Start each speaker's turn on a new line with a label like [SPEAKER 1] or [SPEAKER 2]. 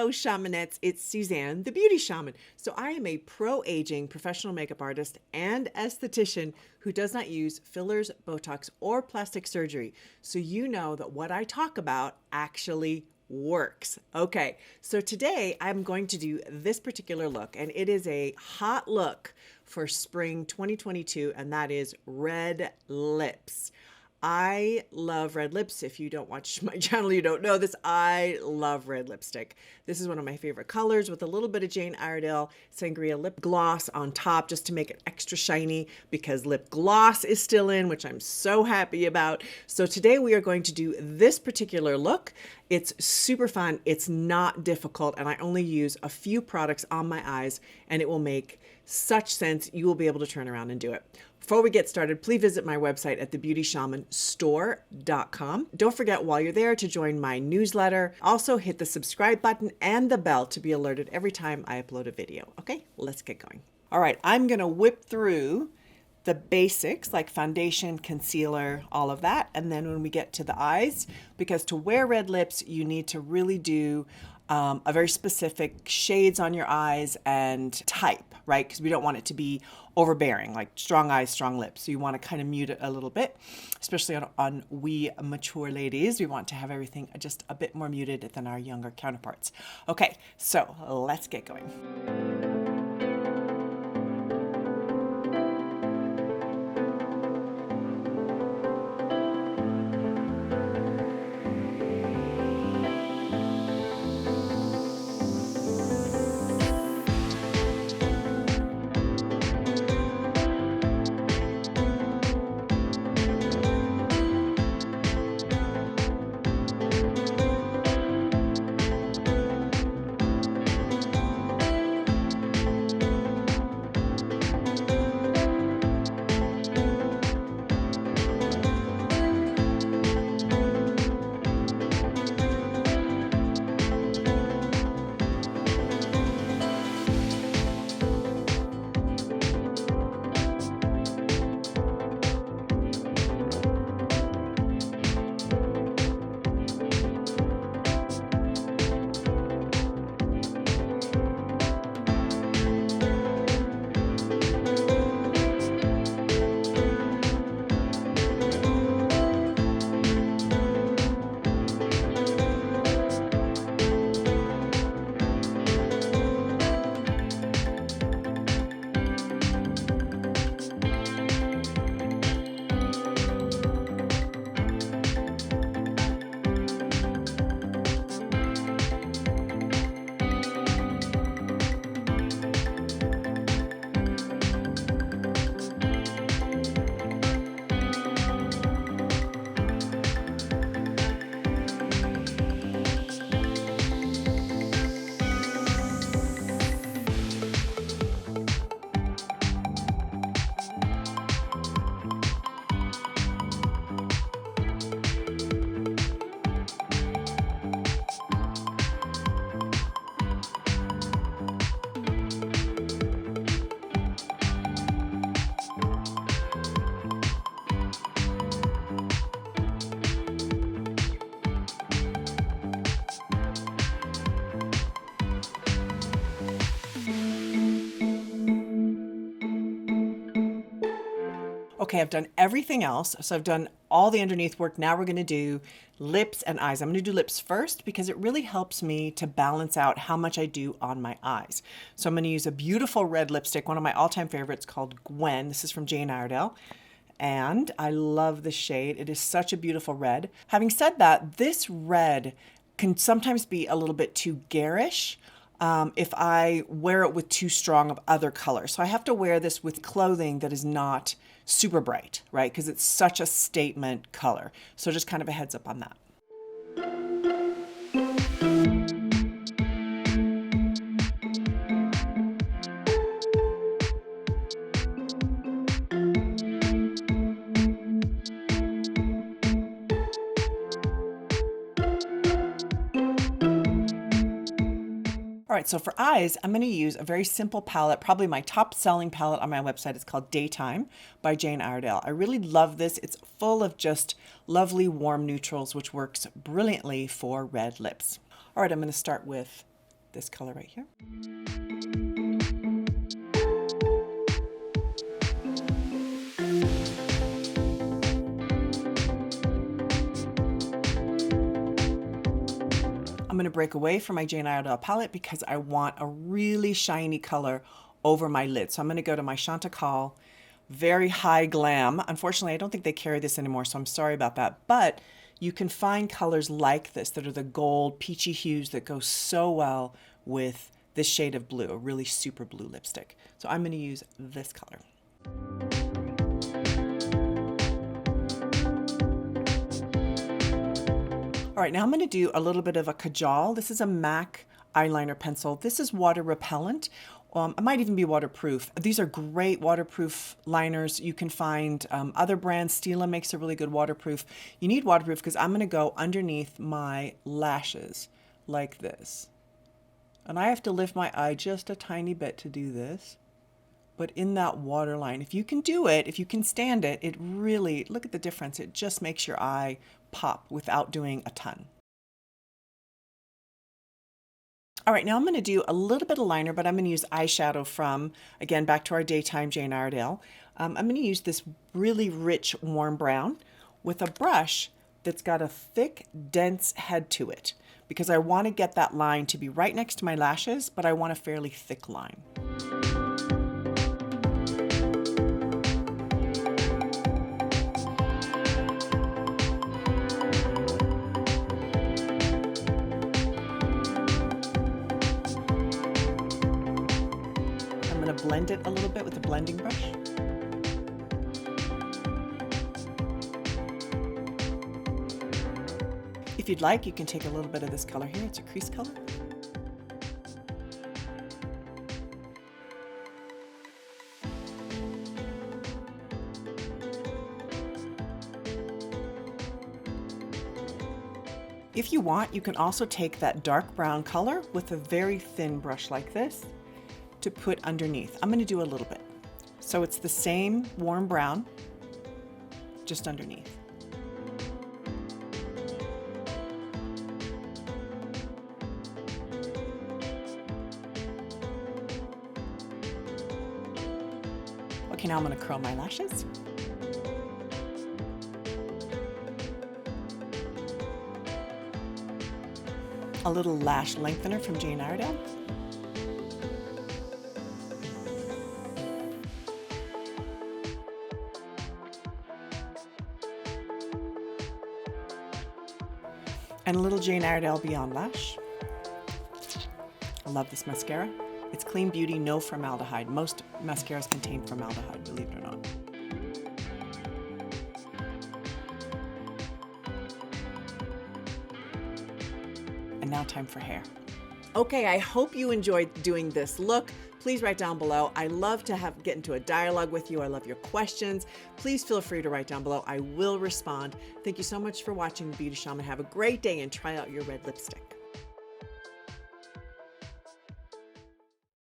[SPEAKER 1] Hello, Shamanettes. It's Suzanne, the Beauty Shaman. So I am a pro-aging professional makeup artist and esthetician who does not use fillers, Botox, or plastic surgery. So you know that what I talk about actually works. Okay, so today I'm going to do this particular look, and it is a hot look for spring 2022, and that is red lips. I love red lips. If you don't watch my channel, you don't know this. I love red lipstick. This is one of my favorite colors with a little bit of Jane Iredale Sangria lip gloss on top just to make it extra shiny because lip gloss is still in, which I'm so happy about. So today we are going to do this particular look. It's super fun. It's not difficult, and I only use a few products on my eyes, and it will make such sense. You will be able to turn around and do it. Before we get started, please visit my website at thebeautyshamanstore.com. Don't forget while you're there to join my newsletter. Also hit the subscribe button and the bell to be alerted every time I upload a video. Okay, let's get going. All right, I'm gonna whip through the basics like foundation, concealer, all of that. And then when we get to the eyes, because to wear red lips, you need to really do a very specific shades on your eyes and type, right? Because we don't want it to be overbearing, like strong eyes, strong lips. So you want to kind of mute it a little bit, especially on we mature ladies. We want to have everything just a bit more muted than our younger counterparts. Okay, so let's get going. Okay, I've done everything else. So I've done all the underneath work. Now we're going to do lips and eyes. I'm going to do lips first because it really helps me to balance out how much I do on my eyes. So I'm going to use a beautiful red lipstick, one of my all-time favorites called Gwen. This is from Jane Iredale. And I love the shade. It is such a beautiful red. Having said that, this red can sometimes be a little bit too garish if I wear it with too strong of other colors. So I have to wear this with clothing that is not super bright, right? Because it's such a statement color. So just kind of a heads up on that. All right, so for eyes, I'm going to use a very simple palette, probably my top selling palette on my website. It's called Daytime by Jane Iredale. I really love this. It's full of just lovely warm neutrals, which works brilliantly for red lips. All right, I'm going to start with this color right here. I'm going to break away from my Jane Iredale palette because I want a really shiny color over my lid. So I'm going to go to my Chantecaille Very High Glam. Unfortunately, I don't think they carry this anymore, so I'm sorry about that. But you can find colors like this that are the gold, peachy hues that go so well with this shade of blue, a really super blue lipstick. So I'm going to use this color. All right, now I'm going to do a little bit of a Kajal. This is a MAC eyeliner pencil. This is water repellent. It might even be waterproof. These are great waterproof liners. You can find other brands. Stila makes a really good waterproof. You need waterproof because I'm going to go underneath my lashes like this. And I have to lift my eye just a tiny bit to do this. But in that waterline, if you can do it, if you can stand it, it really, look at the difference. It just makes your eye pop without doing a ton. All right, now I'm going to do a little bit of liner, but I'm going to use eyeshadow from, again, back to our daytime Jane Iredale. I'm going to use this really rich warm brown with a brush that's got a thick, dense head to it because I want to get that line to be right next to my lashes, but I want a fairly thick line. Blend it a little bit with a blending brush. If you'd like, you can take a little bit of this color here. It's a crease color. If you want, you can also take that dark brown color with a very thin brush like this to put underneath. I'm going to do a little bit. So it's the same warm brown, just underneath. Okay, now I'm going to curl my lashes. A little lash lengthener from Jane Iredale. And a little Jane Iredale Beyond Lash. I love this mascara. It's clean beauty, no formaldehyde. Most mascaras contain formaldehyde, believe it or not. And now time for hair. Okay, I hope you enjoyed doing this look. Please write down below. I love to get into a dialogue with you. I love your questions. Please feel free to write down below. I will respond. Thank you so much for watching The Beauty Shaman. Have a great day and try out your red lipstick.